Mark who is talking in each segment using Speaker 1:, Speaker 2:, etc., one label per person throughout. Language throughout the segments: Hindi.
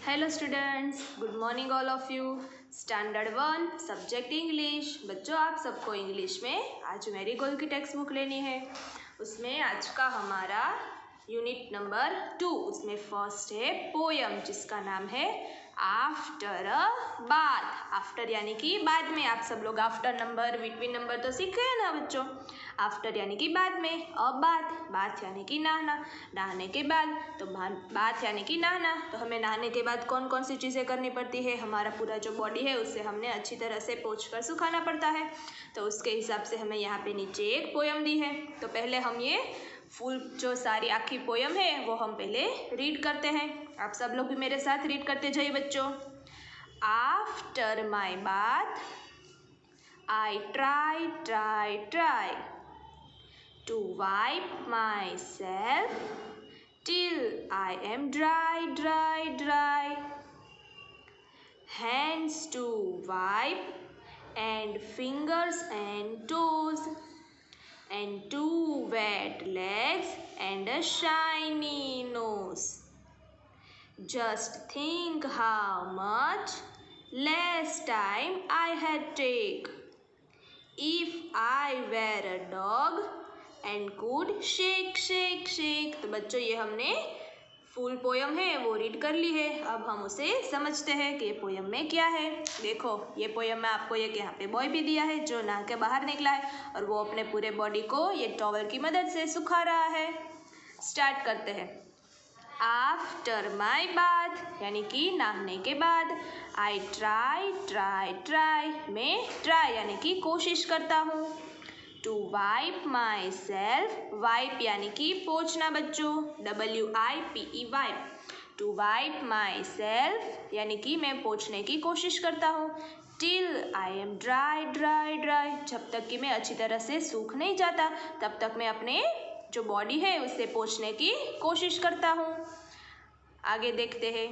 Speaker 1: Hello students, good morning all of you. Standard 1 subject English. बच्चों, आप सबको इंग्लिश में आज मैरीगोल्ड की टेक्स्ट बुक लेनी है। उसमें आज का हमारा यूनिट नंबर 2, उसमें फर्स्ट है पोयम, जिसका नाम है आफ्टर अ बाथ। आफ्टर यानी कि बाद में। आप सब लोग आफ्टर नंबर, बिटवीन नंबर तो सीखे हैं ना बच्चों। आफ्टर यानी कि बाद में, अब बाथ, बाथ यानी कि नहाना, नहाने के बाद। तो बाथ यानी कि नहाना, तो हमें नहाने के बाद कौन कौन सी चीज़ें करनी पड़ती है। हमारा पूरा जो बॉडी है उससे हमने अच्छी तरह से पोंछ कर सुखाना पड़ता है। तो उसके हिसाब से हमें यहाँ पे नीचे एक पोयम दी है। तो पहले हम ये फुल जो सारी आखी पोयम है वो हम पहले रीड करते हैं। आप सब लोग भी मेरे साथ रीड करते जाइए बच्चों। After my bath I try to wipe myself till I am dry. Hands to wipe and fingers and toes and 2 wet legs and a shiny nose. Just think how much less time I had take if I were a dog and could shake. तो बच्चों, ये हमने फुल पोयम है वो रीड कर ली है। अब हम उसे समझते हैं कि पोयम में क्या है। देखो, ये पोयम में आपको एक यहाँ पे बॉय भी दिया है जो नहा के बाहर निकला है और वो अपने पूरे बॉडी को ये टॉवल की मदद से सुखा रहा है। स्टार्ट करते हैं। आफ्टर माई बाथ यानी कि नहाने के बाद। आई ट्राई, मैं ट्राई यानी कि कोशिश करता हूँ। To wipe myself, wipe यानी कि पोंछना बच्चों, WIPE wipe. To wipe myself यानी कि मैं पोंछने की कोशिश करता हूँ। टिल आई एम ड्राई, जब तक कि मैं अच्छी तरह से सूख नहीं जाता तब तक मैं अपने जो बॉडी है उससे पोंछने की कोशिश करता हूँ। आगे देखते हैं।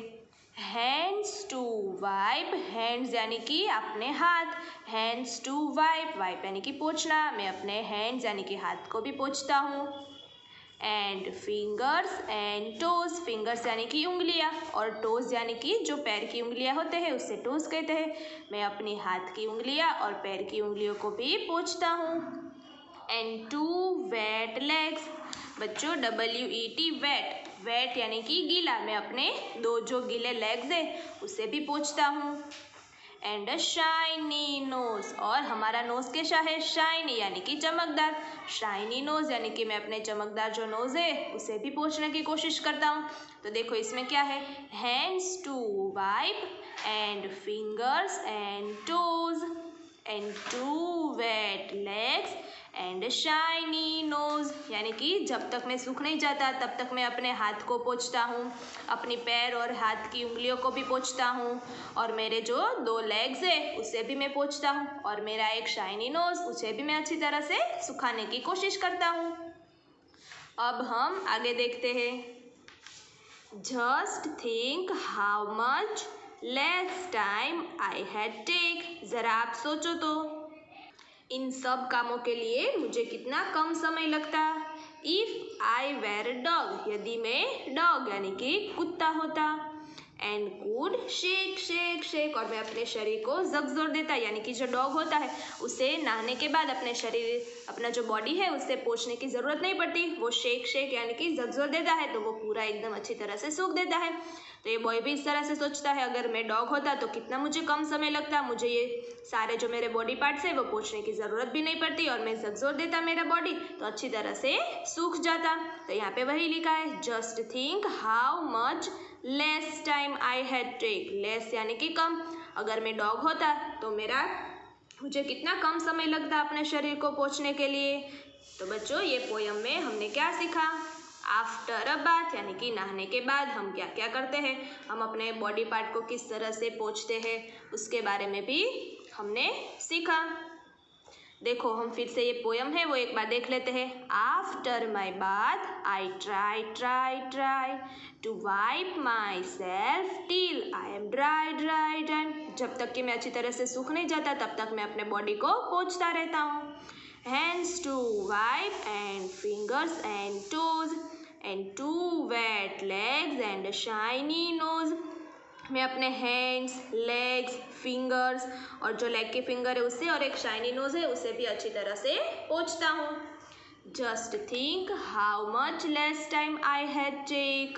Speaker 1: हैंड्स टू वाइप, हैंड्स यानी कि अपने हाथ, हैंड्स टू वाइप, वाइप यानी कि पोंछना, मैं अपने हैंड्स यानी कि हाथ को भी पोंछता हूँ। And fingers and toes, fingers यानी कि उंगलियाँ और टोज यानी कि जो पैर की उंगलियाँ होते हैं उससे टोज कहते हैं। मैं अपनी हाथ की उंगलियाँ और पैर की उंगलियों को भी पोंछता हूँ। एंड 2 वेट लेग्स, बच्चों WET वेट, वेट यानी कि गीला, मैं अपने 2 जो गीले लेग्स है उसे भी पोंछता हूँ। एंड अ शाइनी नोज, और हमारा नोज कैसा है, शाइनी यानी कि चमकदार, शाइनी नोज यानी कि मैं अपने चमकदार जो नोज है उसे भी पोंछने की कोशिश करता हूँ। तो देखो इसमें क्या है, hands to wipe and fingers and toes and 2 wet legs and shiny nose, यानी कि जब तक मैं सूख नहीं जाता तब तक मैं अपने हाथ को पोंछता हूँ, अपनी पैर और हाथ की उंगलियों को भी पोंछता हूँ, और मेरे जो 2 लेग्स है उसे भी मैं पोंछता हूँ, और मेरा एक शाइनी नोज उसे भी मैं अच्छी तरह से सुखाने की कोशिश करता हूँ। अब हम आगे देखते हैं। Just think how much less time I had take, ज़रा आप सोचो तो इन सब कामों के लिए मुझे कितना कम समय लगता। इफ़ आई वेर डॉग, यदि मैं डॉग यानी कि कुत्ता होता। एंड कुड शेक, और मैं अपने शरीर को झकझोर देता, यानी कि जो डॉग होता है उसे नहाने के बाद अपने शरीर, अपना जो बॉडी है उससे पोंछने की ज़रूरत नहीं पड़ती, वो शेक यानी कि झकझोर देता है तो वो पूरा एकदम अच्छी तरह से सूख देता है। तो ये बॉय भी इस तरह से सोचता है, अगर मैं डॉग होता तो कितना मुझे कम समय लगता, मुझे ये सारे जो मेरे बॉडी पार्ट्स है वो पोंछने की ज़रूरत भी नहीं पड़ती और मैं झकझोर देता मेरा बॉडी तो अच्छी तरह से सूख जाता। तो यहाँ पे वही लिखा है, just think how much less time I had take, less यानी कि कम, अगर मैं डॉग होता तो मुझे कितना कम समय लगता अपने शरीर को पोंछने के लिए। तो बच्चों, ये पोयम में हमने क्या सीखा, आफ्टर अ बाथ यानी कि नहाने के बाद हम क्या क्या करते हैं, हम अपने बॉडी पार्ट को किस तरह से पोंछते हैं उसके बारे में भी हमने सीखा। देखो, हम फिर से ये पोयम है वो एक बार देख लेते हैं। After my bath I try to wipe myself till I am dry, जब तक कि मैं अच्छी तरह से सूख नहीं जाता तब तक मैं अपने बॉडी को पोंछता रहता हूँ। Hands to wipe and fingers and toes and 2 wet legs and a shiny nose मैं अपने हैंड्स, लेग्स, फिंगर्स और जो लेग के फिंगर है उससे और एक शाइनी नोज है उससे भी अच्छी तरह से पोंछता हूँ। Just think how much less time I had take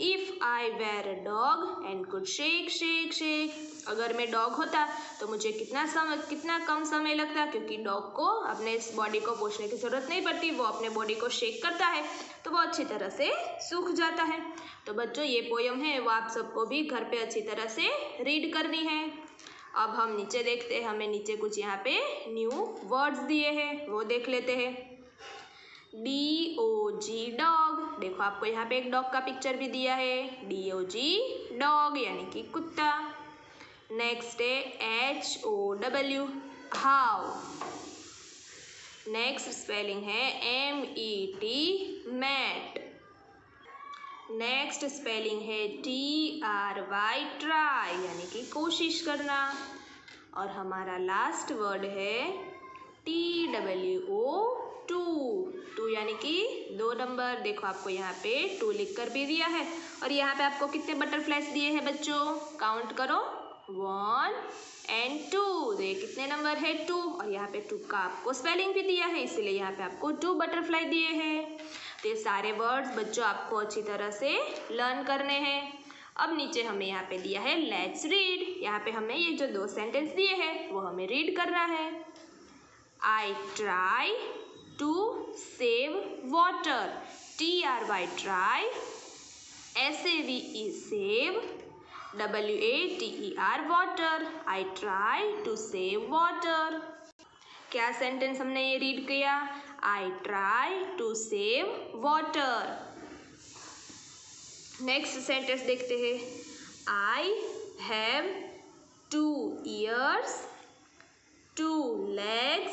Speaker 1: if I were a dog and could shake shake shake. अगर मैं डॉग होता तो मुझे कितना कम समय लगता, क्योंकि डॉग को अपने इस बॉडी को पोंछने की ज़रूरत नहीं पड़ती, वो अपने बॉडी को शेक करता है तो वो अच्छी तरह से सूख जाता है। तो बच्चों ये पोयम है वो आप सबको भी घर पे अच्छी तरह से रीड करनी है। अब हम नीचे देखते हैं, हमें नीचे कुछ यहाँ पे न्यू वर्ड्स दिए हैं वो देख लेते हैं। DOG डॉग, देखो आपको यहाँ पे एक डॉग का पिक्चर भी दिया है। DOG डॉग यानी कि कुत्ता। नेक्स्ट है HOW हाउ। नेक्स्ट स्पेलिंग है MET मैट। नेक्स्ट स्पेलिंग है TRY ट्राई यानी कि कोशिश करना। और हमारा लास्ट वर्ड है TWO टू यानी कि 2 नंबर। देखो आपको यहाँ पे 2 लिख कर भी दिया है और यहाँ पे आपको कितने बटरफ्लाइज दिए हैं बच्चों, काउंट करो 1 and 2। तो ये कितने नंबर है 2 और यहाँ पे 2 का आपको स्पेलिंग भी दिया है, इसलिए यहाँ पे आपको 2 बटरफ्लाई दिए हैं। तो ये सारे वर्ड्स बच्चों आपको अच्छी तरह से लर्न करने हैं। अब नीचे हमें यहाँ पे दिया है लेट्स रीड। यहाँ पे हमें ये जो 2 सेंटेंस दिए हैं वो हमें रीड करना है। I try to save water, TRY try, SAVE save, WATER water. I try to save water. क्या सेंटेंस हमने ये रीड किया? I try to save water. Next sentence देखते हैं। I have 2 ears, 2 legs,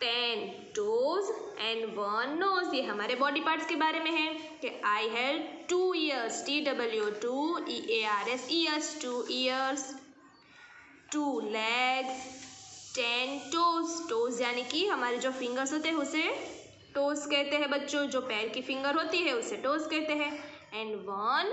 Speaker 1: 10 toes and 1 nose। ये हमारे बॉडी पार्ट्स के बारे में है कि आई have 2 ears, TWO2EARS ears, 2 ears, 2 legs, 10 toes। toes यानी कि हमारे जो फिंगर्स होते हैं उसे टोज कहते हैं बच्चों, जो पैर की फिंगर होती है उसे टोज कहते हैं। And 1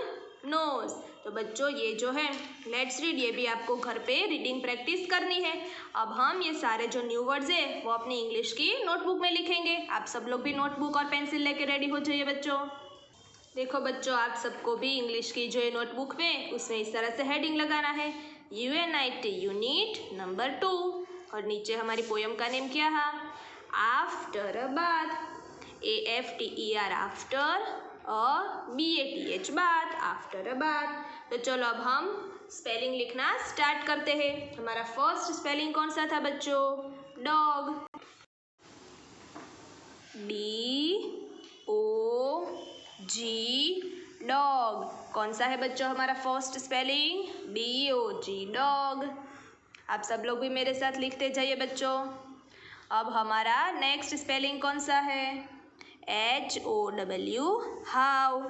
Speaker 1: nose. तो बच्चों ये जो है लेट्स रीड, ये भी आपको घर पे रीडिंग प्रैक्टिस करनी है। अब हम ये सारे जो न्यू वर्ड्स है वो अपनी इंग्लिश की नोटबुक में लिखेंगे। आप सब लोग भी नोटबुक और पेंसिल लेके रेडी हो जाइए बच्चों। देखो बच्चों आप सबको भी इंग्लिश की जो है नोटबुक में उसमें इस तरह से हेडिंग लगाना है, UNIT यूनिट नंबर 2। और नीचे हमारी पोयम का नेम क्या है? After a bath, AFTER after और BATH bath, after a bath. तो चलो अब हम स्पेलिंग लिखना स्टार्ट करते हैं। हमारा फर्स्ट स्पेलिंग कौन सा था बच्चों? Dog, DOG dog. कौन सा है बच्चों हमारा फर्स्ट स्पेलिंग? DOG dog. आप सब लोग भी मेरे साथ लिखते जाइए बच्चों। अब हमारा नेक्स्ट स्पेलिंग कौन सा है? HOW how,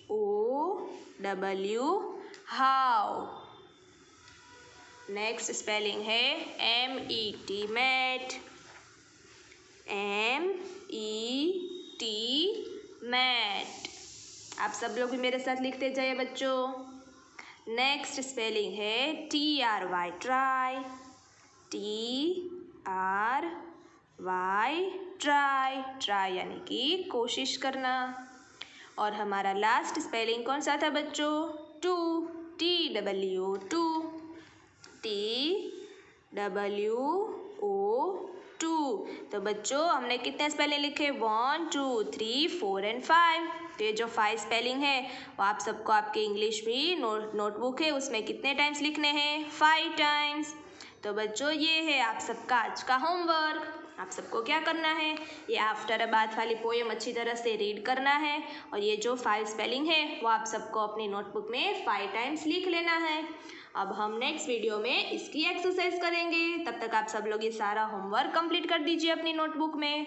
Speaker 1: HOW how. Next spelling है MET मैट, MET मैट। आप सब लोग भी मेरे साथ लिखते जाइए बच्चों। नेक्स्ट स्पेलिंग है TRY try, TRY try, try यानी कि कोशिश करना। और हमारा लास्ट स्पेलिंग कौन सा था बच्चों? Two, TWO two, TWO2। तो बच्चों हमने कितने स्पेलिंग लिखे? 1 2 3 4 and 5। तो ये जो 5 स्पेलिंग है वो आप सबको आपके इंग्लिश भी नोटबुक है उसमें कितने टाइम्स लिखने हैं? 5 टाइम्स। तो बच्चों ये है आप सबका आज का होमवर्क। आप सबको क्या करना है? ये आफ्टर अ बाथ वाली पोएम अच्छी तरह से रीड करना है और ये जो 5 स्पेलिंग है वो आप सबको अपनी नोटबुक में 5 टाइम्स लिख लेना है। अब हम नेक्स्ट वीडियो में इसकी एक्सरसाइज करेंगे। तब तक आप सब लोग ये सारा होमवर्क कंप्लीट कर दीजिए अपनी नोटबुक में।